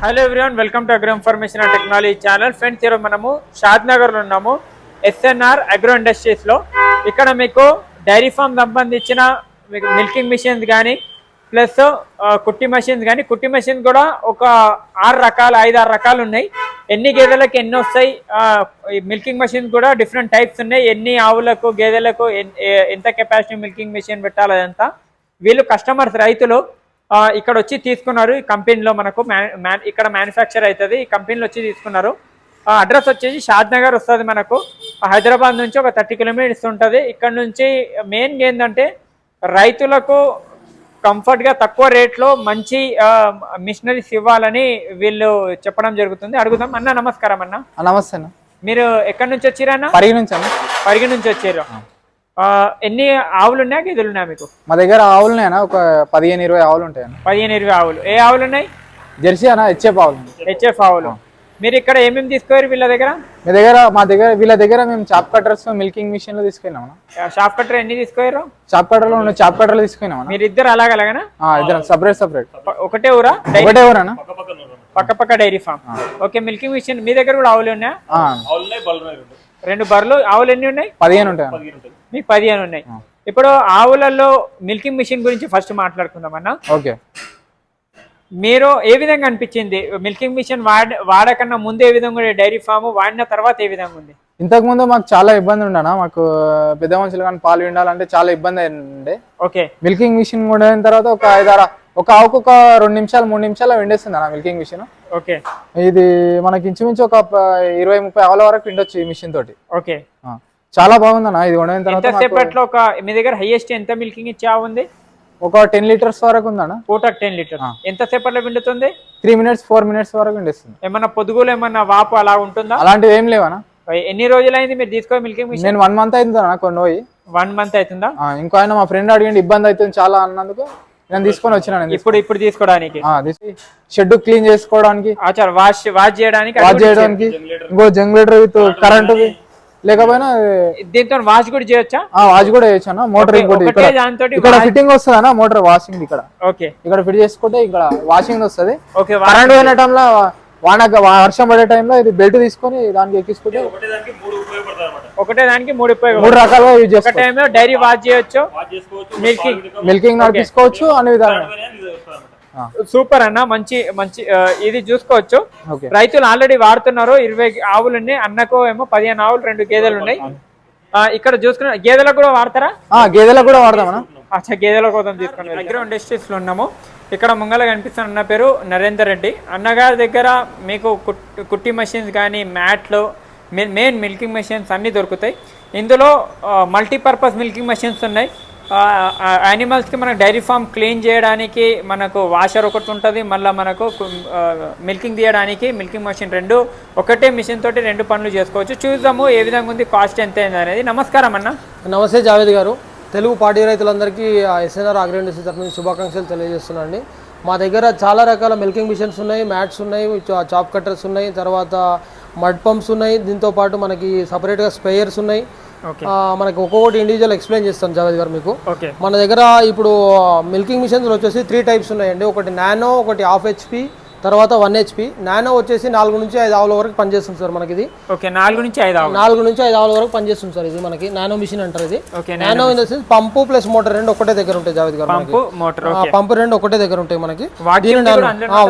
Hello everyone, welcome to agro information and technology channel. Friends, ఈరోజు మనము షాద్నగర్లో ఉన్నాము, SNR agro ఇండస్ట్రీస్లో. ఇక్కడ మీకు డైరీ ఫామ్ సంబంధించిన మీకు మిల్కింగ్ మిషన్స్ కానీ ప్లస్ కుట్టి మెషిన్స్ కానీ, కుట్టి మెషిన్స్ కూడా ఒక 5-6 రకాలు ఉన్నాయి. ఎన్ని గేదెలకు ఎన్ని వస్తాయి, మిల్కింగ్ మెషిన్స్ కూడా డిఫరెంట్ టైప్స్ ఉన్నాయి. ఎన్ని ఆవులకు గేదెలకు ఎంత కెపాసిటీ మిల్కింగ్ మెషిన్ పెట్టాలి అదంతా వీళ్ళు కస్టమర్స్ రైతులు ఇక్కడ వచ్చి తీసుకున్నారు. ఈ కంపెనీలో మనకు ఇక్కడ మ్యానుఫ్యాక్చర్ అవుతుంది. ఈ కంపెనీలో వచ్చి తీసుకున్నారు. అడ్రస్ వచ్చేసి షాద్నగర్ వస్తుంది. మనకు హైదరాబాద్ నుంచి ఒక 30 కిలోమీటర్స్ ఉంటుంది. ఇక్కడ నుంచి మెయిన్ ఏంటంటే రైతులకు కంఫర్ట్గా తక్కువ రేట్లో మంచి మిషనరీస్ ఇవ్వాలని వీళ్ళు చెప్పడం జరుగుతుంది. అడుగుదాం. అన్న నమస్కారం. అన్న నమస్తే అన్న. మీరు ఎక్కడి నుంచి వచ్చారన్న? పరిగి నుంచి వచ్చారు. ఎన్ని ఆవులు ఉన్నాయా, గేదెలు ఉన్నాయా మీకు? మా దగ్గర ఆవులు ఉన్నాయన్నా, ఒక 15-20 ఆవులు ఉంటాయి. 15-20 ఆవులు. ఏ ఆవులు ఉన్నాయి? జెర్సీ అన్న, హెచ్ఎఫ్ ఆవులు. హెచ్ఎఫ్ ఆవులు. మీరు ఇక్కడ ఏమేమి తీసుకోరు వీళ్ళ దగ్గర? వీళ్ళ దగ్గర మేము చాప్ కట్టర్స్, మిల్కింగ్ మిషన్లు తీసుకున్నాం. షాప్ కట్టర్ ఎన్ని తీసుకోరు? చాప్ కట్టర్లు ఉన్న చాప్ కట్టర్లు తీసుకున్నాం. మీరు ఇద్దరు అలాగలాగనా? ఇద్దరు సపరేట్. ఒకటే ఊరా? ఒకటే ఊరన్నా, పక్క dairy farm. Okay. Milking machine మీ దగ్గర కూడా ఆవులు ఉన్నాయా? 2 బర్రెలు. ఆవులు ఎన్ని ఉన్నాయి? 15 ఉంటాయి. మీకు 15 ఉన్నాయి. ఇప్పుడు ఆవులలో మిల్కింగ్ మిషన్ గురించి ఫస్ట్ మాట్లాడుకుందాం అన్న. ఓకే. మీరు ఏ విధంగా అనిపించింది మిల్కింగ్ మిషన్ వాడకన్నా ముందు? ఏ విధంగా డైరీ ఫామ్ వాడిన తర్వాత ఏ విధంగా ఉంది? ఇంతకు ముందు మాకు చాలా ఇబ్బంది ఉండనా, మాకు పెద్ద మనుషులు కానీ పాలు విండాలంటే చాలా ఇబ్బంది అయింది. ఓకే. మిల్కింగ్ మిషన్ కూడా అయిన తర్వాత ఒక ఆవుకు ఒక 2 నిమిషాలు 3 నిమిషాలు విండేస్తుంది అన్న మిల్కింగ్ మిషన్. ఓకే. ఇది మనకి ఇంచుమించు ఒక 20-30 ఆవుల వరకు విండొచ్చు ఈ మిషన్ తోటి. ఓకే. చాలా బాగుందన్న. ఇది వండిన తర్వాత మీ దగ్గర హైయెస్ట్ ఎంత మిల్కింగ్ ఇచ్చే ఆవు ఉంది? ఒక 10 లీటర్స్ వరకు ఉందన్న. పూటకు 10 లీటర్స్. ఎంత సేపట్లో విండుతుంది? 3 మినిట్స్ 4 మినిట్స్ వరకు విండిస్తుంది. ఏమన్నా పొదుగులు ఏమన్నా వాపు అలా ఉంటుందా? అలాంటివి ఏం లేవనా. ఎన్ని రోజులు అయింది మీరు తీసుకో మిల్కింగ్ మిషన్? నేను 1 మంత్ అయింది అన్న, కొన్ని పోయి 1 మంత్ అవుతుందా? ఇంకో ఆయన మా ఫ్రెండ్ అడిగింది, ఇబ్బంది అవుతుంది చాలా అన్నందుకు నేను తీసుకొని వచ్చినాను. ఇప్పుడు తీసుకోవడానికి షెడ్ క్లీన్ చేసుకోవడానికి, వాష్ చేయడానికి, ఇంకో జనరేటర్ విత్ కరెంట్ లేకపోయినా దీంతో వాష్ కూడా చేయొచ్చా? వాష్ కూడా చేయొచ్చు అన్న. మోటార్ ఇక్కడ ఫిట్టింగ్ వస్తుంది అన్న, మోటార్ వాషింగ్ ఇక్కడ ఫిట్ చేసుకుంటే ఇక్కడ వాషింగ్ వస్తుంది. కరెంట్ పోయిన టైంలో వర్షం పడే టైంలో ఇది బెల్ట్ తీసుకొని దానికి ఎక్కించుకుంటే ఒకటే దానికి 3 రకాలుగా యూజ్ చేసుకోవచ్చు. డైరీ వాష్ చేయొచ్చు, మిల్కింగ్ నడిపించుకోవచ్చు అనే విధానం. సూపర్ అన్న. మంచి ఇది చూసుకోవచ్చు. రైతులు ఆల్రెడీ వాడుతున్నారు. 20 ఆవులు ఉన్నాయి. అన్నకు ఏమో 15 ఆవులు, 2 గేదెలు ఉన్నాయి. ఇక్కడ చూసుకున్న గేదెలకు కూడా వాడతారా? గేదెలకు కూడా వాడదామన్నా. గేదెల కోసం తీసుకుని అగ్రో ఇండస్ట్రీస్ లో ఉన్నాము. ఇక్కడ ముంగల కనిపిస్తున్న అన్న పేరు నరేందర్ రెడ్డి. అన్నగారి దగ్గర మీకు కుట్టి మెషిన్స్ కానీ, మ్యాట్లు, మెయిన్ మిల్కింగ్ మెషిన్స్ అన్నీ దొరుకుతాయి. ఇందులో మల్టీపర్పస్ మిల్కింగ్ మెషిన్స్ ఉన్నాయి. యానిమల్స్కి మనకు డైరీ ఫామ్ క్లీన్ చేయడానికి మనకు వాషర్ ఒకటి ఉంటుంది. మళ్ళీ మనకు మిల్కింగ్ తీయడానికి మిల్కింగ్ మెషిన్ 2 ఒకటే మిషన్ తోటి 2 పనులు చేసుకోవచ్చు. చూద్దాము ఏ విధంగా ఉంది, కాస్ట్ ఎంత అయింది అనేది. నమస్కారం అన్న. నమస్తే జావేద్ గారు. తెలుగు పాడి రైతులందరికీ ఎస్ఎన్ఆర్ అగ్రో ఇండస్ట్రీస్ తరఫు నుంచి శుభాకాంక్షలు తెలియజేస్తున్నాండి. మా దగ్గర చాలా రకాల మిల్కింగ్ మిషన్స్ ఉన్నాయి, మ్యాట్స్ ఉన్నాయి, చాప్ కట్టర్స్ ఉన్నాయి, తర్వాత మడ్ పంప్స్ ఉన్నాయి. దీంతోపాటు మనకి సపరేట్గా స్ప్రేయర్స్ ఉన్నాయి. మనకి ఒక్కొక్కటి ఇండివిజువల్ ఎక్స్ప్లెయిన్ చేస్తాను జావేద్ గారు మీకు. మన దగ్గర ఇప్పుడు మిల్కింగ్ మిషన్స్ వచ్చేసి 3 టైప్స్ ఉన్నాయండి. ఒకటి నానో, ఒకటి 1/2 HP, తర్వాత 1 HP. నానో వచ్చేసి 4 నుంచి 5 ఆవుల వరకు పనిచేస్తుంది సార్ మనకి ఇది. 4 నుంచి 5 ఆవుల వరకు పనిచేస్తుంది సార్ ఇది. మనకి నానో మిషన్ అంటారు ఇది. Nano in the sense pump plus motor 2 ఒకటే దగ్గర ఉంటాయి జావేద్ గారు. పంపు 2 ఒకటే దగ్గర ఉంటాయి మనకి.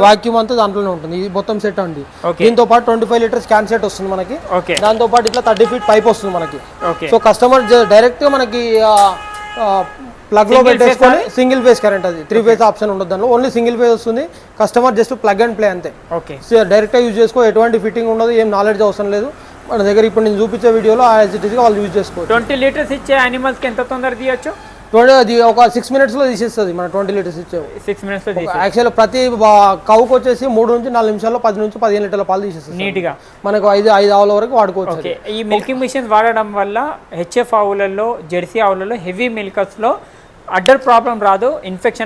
వాక్యూమ్ అంతా దాంట్లోనే ఉంటుంది. ఇది మొత్తం సెట్ అండి. దీంతో పాటు 25 లీటర్స్ క్యాన్ సెట్ వస్తుంది మనకి. దాంతో పాటు ఇట్లా 30 ఫీట్ పైప్ వస్తుంది మనకి. సో కస్టమర్ డైరెక్ట్ గా మనకి ప్లగ్ లో పెట్టేసుకొని సింగిల్ ఫేజ్ కరెంట్, అది 3 ఫేజ్ ఆప్షన్ ఉండదు దానిలో. ఓన్లీ సింగిల్ ఫేజ్ వస్తుంది. Customer just plug and play అంతే. డైరెక్ట్ గా యూజ్ చేసుకో, ఎటువంటి ఫిట్టింగ్ ఉండదు, ఏం నాలెడ్జ్ అవసరం లేదు మన దగ్గర. ఇప్పుడు నేను చూపించే వీడియోలో వాళ్ళు యూజ్ చేసుకోవచ్చు. 20 లీటర్స్ ఇచ్చే యానిమల్స్ కి ఎంత తొందర తీయచ్చు? అది ఒక 6 మినిట్స్ లో తీసేస్తుంది మన 20 లీటర్స్ ఇచ్చే. 6 మినిట్స్ లో యాక్చువల్ ప్రతి కౌకు వచ్చేసి 3 నుంచి 4 నిమిషాల్లో 10 నుంచి 15 లీటర్ల పాలు తీసేస్తుంది నీట్ గా. మనకు 5 ఆవుల వరకు వాడుకోవచ్చు. ఈ మిల్కింగ్ మిషన్ వాడడం వల్ల హెచ్ఎఫ్ ఆవులలో, జెర్సీ ఆవులలో, హెవీ మిల్కర్స్ లో అడ్డర్ ప్రాబ్లం రాదు.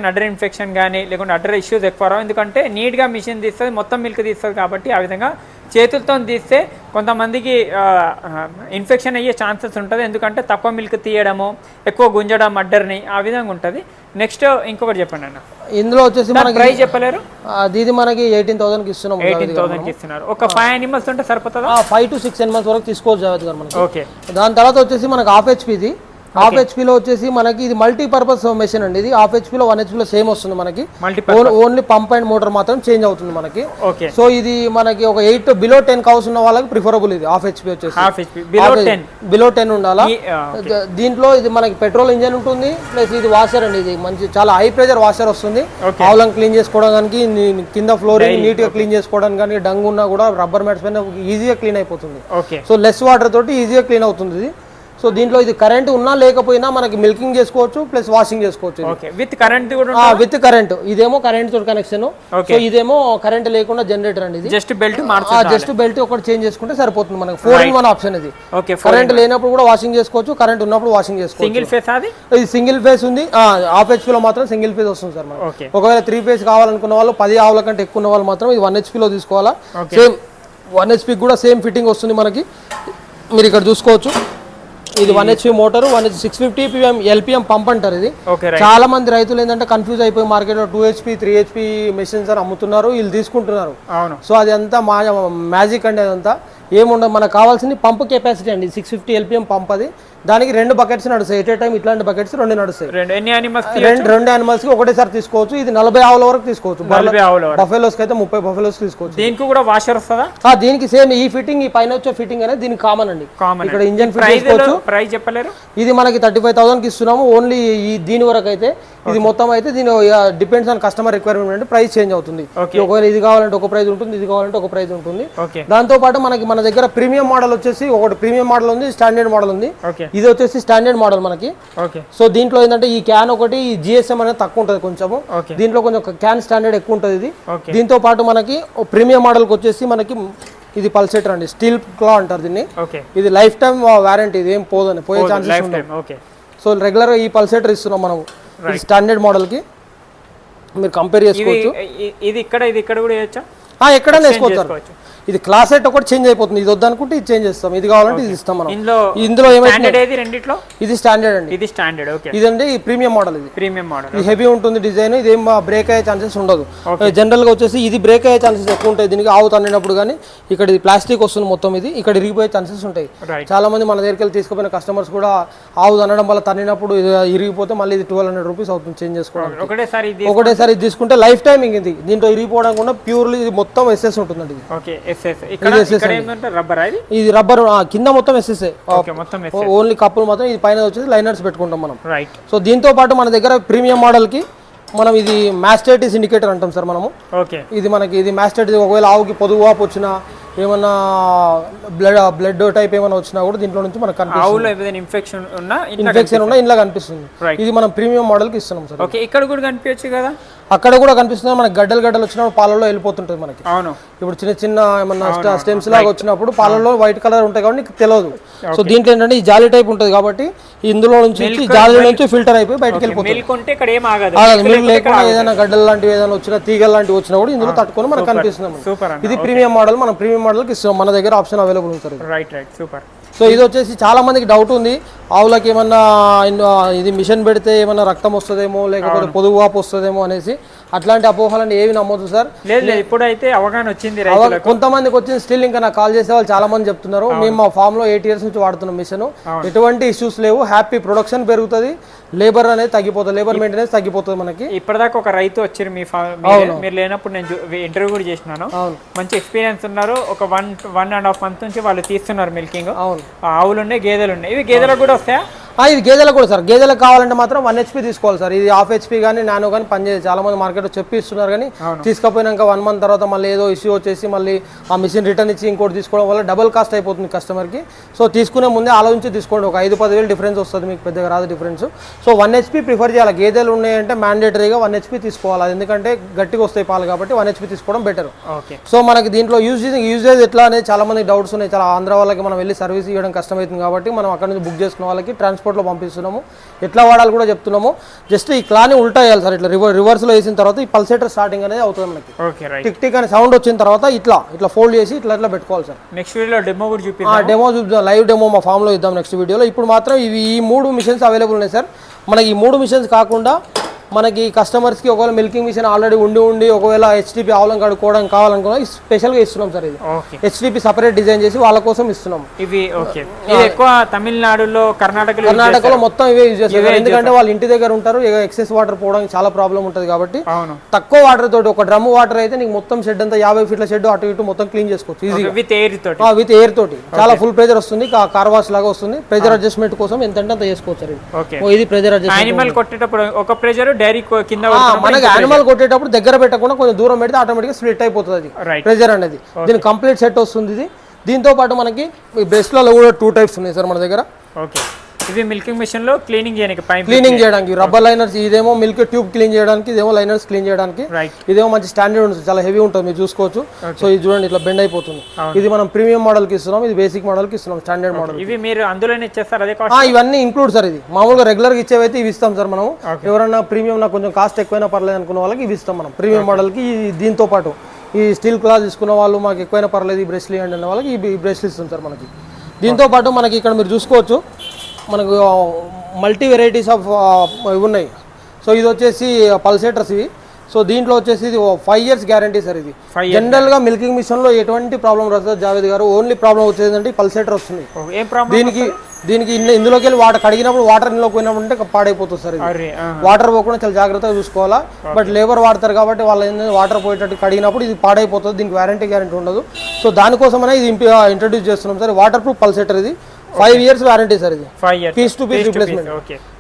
అడ్డర్ ఇన్ఫెక్షన్ కానీ లేకుంటే అడ్డర్ ఇష్యూస్ ఎక్కువ రావు. ఎందుకంటే నీట్గా మిషన్ తీస్తుంది, మొత్తం మిల్క్ తీస్తుంది. కాబట్టి ఆ విధంగా చేతులతో తీస్తే కొంతమందికి ఇన్ఫెక్షన్ అయ్యే ఛాన్సెస్ ఉంటుంది. ఎందుకంటే తక్కువ మిల్క్ తీయడము, ఎక్కువ గుంజడం అడ్డర్ని, ఆ విధంగా ఉంటుంది. నెక్స్ట్ ఇంకొకటి చెప్పండి అన్న. ఇందులో వచ్చేసి మనకి ప్రైస్ చెప్పలేరు. ఇది మనకి 18,000 కి ఇస్తున్నాం. 18,000 కి ఇస్తున్నారు. ఒక 5 animals ఉంటే సరిపోతుందా? 5 to 6 animals వరకు తీసుకోవచ్చు జావేద్ గారు మనకి. ఓకే. దాని తర్వాత వచ్చేసి మనకి హాఫ్ HP ఇది. హాఫ్ హెచ్పీలో వచ్చేసి మనకి ఇది మల్టీపర్పస్ మెషిన్ అండి. ఇది హాఫ్ హెచ్పీలో 1 హెచ్పీలో సేమ్ వస్తుంది మనకి. ఓన్లీ పంప్ అండ్ మోటార్ మాత్రం చేంజ్ అవుతుంది మనకి. సో ఇది మనకి ఒక 8 బిలో 10 కౌస్ ఉన్న వాళ్ళకి ప్రిఫరబుల్. ఇది హాఫ్ హెచ్పీ వచ్చేసి బిలో 10 ఉండాలా. దీంట్లో ఇది మనకి పెట్రోల్ ఇంజన్ ఉంటుంది, ప్లస్ ఇది వాషర్ అండి. ఇది మంచి చాలా హై ప్రెజర్ వాషర్ వస్తుంది. ఆవులను క్లీన్ చేసుకోవడానికి, కింద ఫ్లోరింగ్ నీట్ గా క్లీన్ చేసుకోవడానికి కానీ, డంగ్ ఉన్నా కూడా రబ్బర్ మ్యాట్స్ పైన ఈజీగా క్లీన్ అయిపోతుంది. సో లెస్ వాటర్ తోటి ఈజీగా క్లీన్ అవుతుంది ఇది. సో దీంట్లో ఇది కరెంట్ ఉన్నా లేకపోయినా మనకి మిల్కింగ్ చేసుకోవచ్చు, ప్లస్ వాషింగ్ చేసుకోవచ్చు. With current with current. ఇదేమో కరెంట్ తోటి కనెక్షన్. సో ఇదేమో కరెంట్ లేకుండా జనరేటర్ అండి. ఇది జస్ట్ బెల్ట్ ఒకటి చేంజ్ చేసుకుంటే సరిపోతుంది మనకి. 4-in-1 ఆప్షన్ ఇది. కరెంట్ లేనప్పుడు కూడా వాషింగ్ చేసుకోవచ్చు, కరెంట్ ఉన్నప్పుడు వాషింగ్ చేసుకోవచ్చు. సింగిల్ ఫేస్ అది. ఇది సింగిల్ ఫేస్ ఉంది. హాఫ్ హెచ్పీ లో మాత్రం సింగిల్ ఫేస్ వస్తుంది సార్ మనకి. ఒకవేళ 3 ఫేస్ కావాలనుకున్న వాళ్ళు, 10 ఆవుల కంటే ఎక్కువ ఉన్న వాళ్ళు మాత్రం ఇది 1 హెచ్పీ లో తీసుకోవాలా. సేమ్ 1 హెచ్పీ కూడా సేమ్ ఫిట్టింగ్ వస్తుంది మనకి. మీరు ఇక్కడ చూసుకోవచ్చు. ఇది 1 HP motor, 650 pm LPM pump అంటారు. ఇది చాలా మంది రైతులు ఏంటంటే కన్ఫ్యూజ్ అయిపోయి మార్కెట్ లో 2 హెచ్పీ 3 హెచ్పీ మెషిన్స్ అని అమ్ముతున్నారు, వీళ్ళు తీసుకుంటున్నారు. సో అది అంతా మ్యాజిక్ అండి. అదంతా ఏముండదు. మనకు కావాల్సింది పంప్ కెపాసిటీ అండి. 650 LPM పంప్. అది దానికి 2 బకెట్స్ నడుస్తాయి. ఎట్ ఏ టైం ఇట్లాంటి బకెట్స్ 2 నడుస్తాయి. 2 animals కి ఒకటేసారి తీసుకోవచ్చు. ఇది 40 ఆవుల వరకు తీసుకోవచ్చు. బఫెలోస్ కి అయితే 30 బఫెలోస్ తీసుకోవచ్చు. దీనికి కూడా వాషర్ వస్తుందా? దీనికి సేమ్ ఈ ఫిట్టింగ్, ఈ పైన వచ్చే ఫిట్టింగ్ అనేది దీనికి కామన్ అండి. ఇక్కడ ఇంజన్ ఫిట్ చేసుకోవచ్చు. ప్రైస్ చెప్పలేరు. ఇది మనకి 35,000 కి ఇస్తున్నాము ఓన్లీ దీని వరకు అయితే. ఇది మొత్తం అయితే దీని depends on customer requirement, price change అవుతుంది. ఒకవేళ ఇది కావాలంటే ఒక ప్రైస్ ఉంటుంది, ఇది కావాలంటే ఒక ప్రైస్ ఉంటుంది. దాంతో పాటు మనకి మన దగ్గర ప్రీమియం మోడల్ వచ్చేసి ఒకటి ప్రీమియం మోడల్ ఉంది, స్టాండర్డ్ మోడల్ ఉంది. ఇది వచ్చేసి స్టాండర్డ్ మోడల్ మనకి. సో దీంట్లో ఏంటంటే ఈ క్యాన్ ఒకటి, ఈ GSM అనేది తక్కువ ఉంటుంది కొంచెము. దీంట్లో కొంచెం క్యాన్ స్టాండర్డ్ ఎక్కువ ఉంటుంది ఇది. దీంతో పాటు మనకి ప్రీమియం మోడల్ కి వచ్చేసి మనకి ఇది పల్సేటర్ అండి. స్టీల్ క్లా అంటారు దీన్ని. ఇది లైఫ్ టైం వారంటీ. ఇది ఏం పోదని పోయే ఛాన్సెస్ ఉండవు. సో రెగ్యులర్ ఈ పల్సేటర్ ఇస్తున్నాం మనం స్టాండర్డ్ మోడల్ కి. మీరు కంపేర్ చేసుకోవచ్చు. ఇది ఇక్కడ కూడా చేయొచ్చా? ఎక్కడైనా వేసుకోవచ్చు. ఇది క్లాస్ సెట్ ఒకటి చేంజ్ అయిపోతుంది. ఇది వద్దనుకుంటే ఇది చేంజ్ చేస్తాం, ఇది కావాలంటే ఇది ఇస్తాం మనం. ఇందులో రెండిట్లో ఇది స్టాండర్డ్ అండి. ఇది స్టాండర్డ్. ఓకే. ఇదండి ఈ ప్రీమియం మోడల్. ఇది ప్రీమియం మోడల్. ఇది హెవీ ఉంటుంది డిజైన్. ఇది ఏం బ్రేక్ అయ్యే ఛాన్సెస్ ఉండదు. జనరల్ గా వచ్చేసి ఇది బ్రేక్ అయ్యే ఛాన్సెస్ ఎక్కువ ఉంటాయి దీనికి. ఆవు తన్నినప్పుడు కానీ ఇక్కడ ఇది ప్లాస్టిక్ వస్తుంది మొత్తం. ఇది ఇక్కడ ఇరిగిపోయే ఛాన్సెస్ ఉంటాయి. చాలా మంది మన దగ్గరికి వెళ్ళి తీసుకుపోయిన కస్టమర్స్ కూడా ఆవు తన్నడం వల్ల తన్నినప్పుడు ఇరిగిపోతే మళ్ళీ ఇది 1200 రూపీస్ అవుతుంది చేంజ్ చేసుకోవడానికి. ఒకటేసారి ఇది తీసుకుంటే లైఫ్ టైమింగ్. ఇది దీంట్లో ఇరిగిపోవడం కూడా ప్యూర్లీ ఇది మొత్తం SS ఉంటుందండి. ఇది రబ్బర్ కింద మొత్తం SS. ఓన్లీ కప్పులు మాత్రం ఇది పైన వచ్చేసి లైనర్స్ పెట్టుకుంటాం మనం. సో దీంతో పాటు మన దగ్గర ప్రీమియం మోడల్ కి మనం ఇది మాస్టైటిస్ ఇండికేటర్ అంటాం సార్ మనము. ఇది మనకి ఇది మాస్టైటిస్. ఒకవేళ ఆవుకి పొదుగు వాపు వచ్చినా, ఏమన్నా బ్లడ్ టైప్ ఏమైనా వచ్చినా కూడా దీంట్లో నుంచి మనకు ఇన్ఫెక్షన్ ఉన్నా ఇంట్లో కనిపిస్తుంది. ఇది మనం ప్రీమియం మోడల్ కి ఇస్తున్నాం సార్. ఇక్కడ కూడా కనిపించచ్చు కదా. అక్కడ కూడా కనిపిస్తుంది. మనకి గడ్డలు వచ్చినప్పుడు పాలలో వెళ్ళిపోతుంటది మనకి. ఇప్పుడు చిన్న ఏమన్నా స్టెమ్స్ లాగా వచ్చినప్పుడు పాలలో వైట్ కలర్ ఉంటాయి కాబట్టి నీకు తెలియదు. సో దీంట్లో ఏంటంటే ఈ జాలి టైప్ ఉంటుంది కాబట్టి ఇందులో నుంచి జాలి నుంచి ఫిల్టర్ అయిపోయి బయటకు వెళ్ళిపోతుంది. మిల్క్ లేకుండా ఏదైనా గడ్డలు లాంటివి ఏదైనా వచ్చినా, తీగలు లాంటివి వచ్చినా కూడా ఇందులో తట్టుకొని మనకు కనిపిస్తుంది. ఇది ప్రీమియం మోడల్. మనం ప్రీమియం మోడల్ కి ఇస్తాం. మన దగ్గర ఆప్షన్ అవైలబుల్ ఉంటుంది. సో ఇది వచ్చేసి చాలా మందికి డౌట్ ఉంది, ఆవులకి ఏమన్నా ఇది మిషన్ పెడితే ఏమన్నా రక్తం వస్తుందేమో, లేకపోతే పొదుగు వాపు వస్తుందేమో అనేసి. అట్లాంటి అపోహలను ఏవి నమ్మొద్దు సార్. ఇప్పుడైతే అవగాహన వచ్చింది. కొంతమందికి వచ్చింది స్టిల్. ఇంకా నాకు కాల్ చేసే వాళ్ళు చాలా మంది చెప్తున్నారు, మేము మా ఫామ్ లో 8 years నుంచి వాడుతున్నాం మిషన్, ఎటువంటి ఇష్యూస్ లేవు, హ్యాపీ ప్రొడక్షన్ పెరుగుతుంది, లేబర్ అనేది తగ్గిపోతుంది, లేబర్ మెయింటెనెన్స్ తగ్గిపోతుంది మనకి. ఇప్పటిదాకా ఒక రైతు వచ్చారు మీ ఫామ్, మీరు లేనప్పుడు నేను ఇంటర్వ్యూ కూడా చేసినాను. మంచి ఎక్స్పీరియన్స్ ఉన్నారు. ఒక 1.5 month నుంచి వాళ్ళు తీస్తున్నారు మిల్కింగ్. ఆవులు ఉన్నాయి, గేదెలు ఉన్నాయి. ఇవి గేదెలకు కూడా వస్తాయా? ఇది గేదెలకు కూడా సార్. గేదెలకు కావాలంటే మాత్రం 1 HP తీసుకోవాలి సార్. ఇది హాఫ్ HP కానీ నానో కానీ పనిచేయదు. చాలా మంది మార్కెట్ లో చెప్పిస్తున్నారు కానీ తీసుకపోయినాక 1 month తర్వాత మళ్ళీ ఏదో ఇష్యూ వచ్చేసి మళ్ళీ ఆ మిషన్ రిటర్న్ ఇచ్చి ఇంకోటి తీసుకోవడం వల్ల డబుల్ కాస్ట్ అయిపోతుంది కస్టమర్ కి. సో తీసుకునే ముందే ఆలోచించి తీసుకోండి. ఒక 5-10 వేలు డిఫరెన్స్ వస్తుంది, మీకు పెద్దగా రాదు డిఫరెన్స్. సో 1 HP ప్రిఫర్ చేయాలి. గేదెలు ఉన్నాయంటే మ్యాండేటరీగా 1 HP తీసుకోవాలి. ఎందుకంటే గట్టిగా వస్తాయి పాలు కాబట్టి 1 HP తీసుకోవడం బెటర్. సో మనకి దీంట్లో యూజేజ్ ఎట్లా అనేది చాలా మంది డౌట్స్ ఉన్నాయి. చాలా ఆంధ్ర వాళ్ళకి మనం వెళ్ళి సర్వీస్ ఇవ్వడం కష్టమవుతుంది కాబట్టి మనం అక్కడ నుంచి బుక్ చేసుకున్న వాళ్ళకి ట్రాన్స్పోర్ట్ లో పంపిస్తున్నాము. ఎట్లా వాడాలి కూడా చెప్తున్నాము. జస్ట్ ఈ క్లాని ఉల్టా వేయాలి సార్. ఇట్లా రివర్స్ లో వేసిన తర్వాత ఈ పల్సేటర్ స్టార్టింగ్ అనేది అవుతుంది మనకి. టిక్ టిక్ అని సౌండ్ వచ్చిన తర్వాత ఇట్లా ఫోల్డ్ చేసి ఇట్లా పెట్టుకోవాలి సార్. నెక్స్ట్ వీడియోలో డెమో కూడా చూపిద్దాం. డెమో చూద్దాం, లైవ్ డెమో మా ఫామ్ లో ఇద్దాం నెక్స్ట్ వీడియోలో. ఇప్పుడు మాత్రం ఈ 3 మిషన్స్ అవైలబుల్ ఉన్నాయి సార్ మనకి. ఈ 3 మిషన్స్ కాకుండా మనకి కస్టమర్స్ కి ఒకవేళ మిల్కింగ్ మిషన్ ఆల్రెడీ ఉండి ఒకవేళ హెచ్డిపి ఆవులం కడుక్కోవడం కావాలనుకున్నా స్పెషల్ గా ఇస్తున్నాం సార్ ఇది. హెచ్డిపి సపరేట్ డిజైన్ చేసి వాళ్ళ కోసం ఇస్తున్నాం ఇవి. ఓకే, ఇది ఎక్కువ తమిళనాడులో కర్ణాటకలో మొత్తం ఇవే యూజ్ చేస్తారు, ఎందుకంటే వాళ్ళు ఇంటి దగ్గర ఉంటారు, ఎక్సెస్ వాటర్ పోవడానికి చాలా ప్రాబ్లం ఉంటుంది కాబట్టి తక్కువ వాటర్ తోటి ఒక డ్రమ్ వాటర్ అయితే నీకు మొత్తం షెడ్ అంతా 50 ఫీట్ల షెడ్ అటు ఇటు మొత్తం క్లీన్ చేసుకోవచ్చు ఈజీగా విత్ ఎయిర్ తోటి. చాలా ఫుల్ ప్రెజర్ వస్తుంది, కార్ వాష్ లాగా వస్తుంది. ప్రెజర్ అడ్జస్ట్మెంట్ కోసం ఎంత అంత చేసుకోవచ్చు ఇది ప్రెజర్ అడ్జస్ట్మెంట్. యానిమల్ కొట్టేటప్పుడు ఒక ప్రెజర్ డైరీ కింద మనకి యానిమల్ కొట్టేటప్పుడు దగ్గర పెట్టకుండా కొంచెం దూరం పెడితే ఆటోమేటిక్ గా స్ప్లిట్ అయిపోతుంది అది ప్రెజర్ అనేది. దీని కంప్లీట్ సెట్ వస్తుంది ఇది. దీంతో పాటు మనకి బ్రష్ లలో కూడా 2 టైప్స్ ఉన్నాయి సార్ మన దగ్గర. ఓకే, ఇవి మిల్కింగ్ మిషన్ లో క్లీనింగ్ చేయడానికి రబ్బర్ లైనర్స్, ఇదేమో మిల్క్ ట్యూబ్ క్లీన్ చేయడానికి, ఇదేమో లైనర్స్ క్లీన్ చేయడానికి. ఇదేమో మంచి స్టాండర్డ్ ఉంటుంది, చాలా హెవీ ఉంటుంది, మీరు చూసుకోవచ్చు. సో ఇది చూడండి ఇట్లా బెండ్ అయిపోతుంది. ఇది మనం ప్రీమియం మోడల్ కి ఇస్తున్నాం, ఇది బేసిక్ మోడల్ కి ఇస్తున్నాం, స్టాండర్డ్ మోడల్. ఇవి మీరు అందులోనే ఇచ్చేస్తారు అదే? ఇవన్నీ ఇంక్లూడ్ సార్. ఇది మామూలుగా రెగ్యులర్ గా ఇచ్చేవైతే ఇవి ఇస్తాం సార్ మనం. ఎవరైనా ప్రీమియం నాకు కొంచెం కాస్ట్ ఎక్కువైనా పర్లేదు అనుకున్న వాళ్ళకి ఇవి ఇస్తాం మనం ప్రీమియం మోడల్ కి. దీంతో పాటు ఈ స్టీల్ క్లాస్ తీసుకున్న వాళ్ళు మాకు ఎక్కువైనా పర్లేదు ఈ బ్రష్లు ఇవ్వండి అన్న వాళ్ళకి ఈ బ్రష్లు ఇస్తాం సార్ మనకి. దీంతో పాటు మనకి ఇక్కడ మీరు చూసుకోవచ్చు మనకు మల్టీ వెరైటీస్ ఆఫ్ ఇవి ఉన్నాయి. సో ఇది వచ్చేసి పల్సేటర్స్ ఇవి. సో దీంట్లో వచ్చేసి ఇది 5 years గ్యారంటీ సార్. ఇది జనరల్ గా మిల్కింగ్ మిషన్ లో ఎటువంటి ప్రాబ్లం రాదు జావేద్ గారు. ఓన్లీ ప్రాబ్లం వచ్చేది అంటే పల్సేటర్ వస్తుంది దీనికి. ఇందులోకి వెళ్ళి వాటర్ కడిగినప్పుడు వాటర్ ఇందులోకి పోయినప్పుడు అంటే పాడైపోతుంది సార్. ఇది వాటర్ పోకుండా చాలా జాగ్రత్తగా చూసుకోవాలా. బట్ లేబర్ వాడతారు కాబట్టి వాళ్ళు వాటర్ పోయేటట్టు కడిగినప్పుడు ఇది పాడైపోతుంది. దీనికి గ్యారంటీ ఉండదు. సో దానికోసమనే ఇది ఇంట్రడ్యూస్ చేస్తున్నాం సార్. వాటర్ ప్రూఫ్ పల్సేటర్ ఇది 5 years వారంటీ సార్. ఇది piece to piece replacement.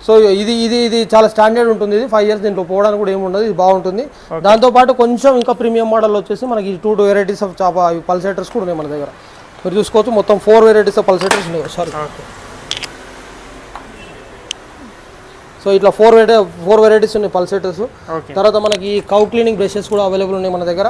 So ఇది చాలా స్టాండర్డ్ ఉంటుంది. ఇది 5 years, దీంట్లో పోవడానికి కూడా ఏమి ఉండదు, ఇది బాగుంటుంది. దాంతో పాటు కొంచెం ఇంకా ప్రీమియం మోడల్ వచ్చేసి మనకి 2 వెరైటీస్ ఆఫ్ పల్సేటర్స్ కూడా ఉన్నాయి మన దగ్గర. మీరు చూసుకోవచ్చు మొత్తం 4 వెరైటీస్ ఆఫ్ పల్సేటర్స్ ఉన్నాయి సారీ. సో ఇట్లా 4 వెరైటీస్ ఉన్నాయి పల్సేటర్స్. తర్వాత మనకి కౌ క్లీనింగ్ బ్రషెస్ కూడా అవైలబుల్ ఉన్నాయి మన దగ్గర.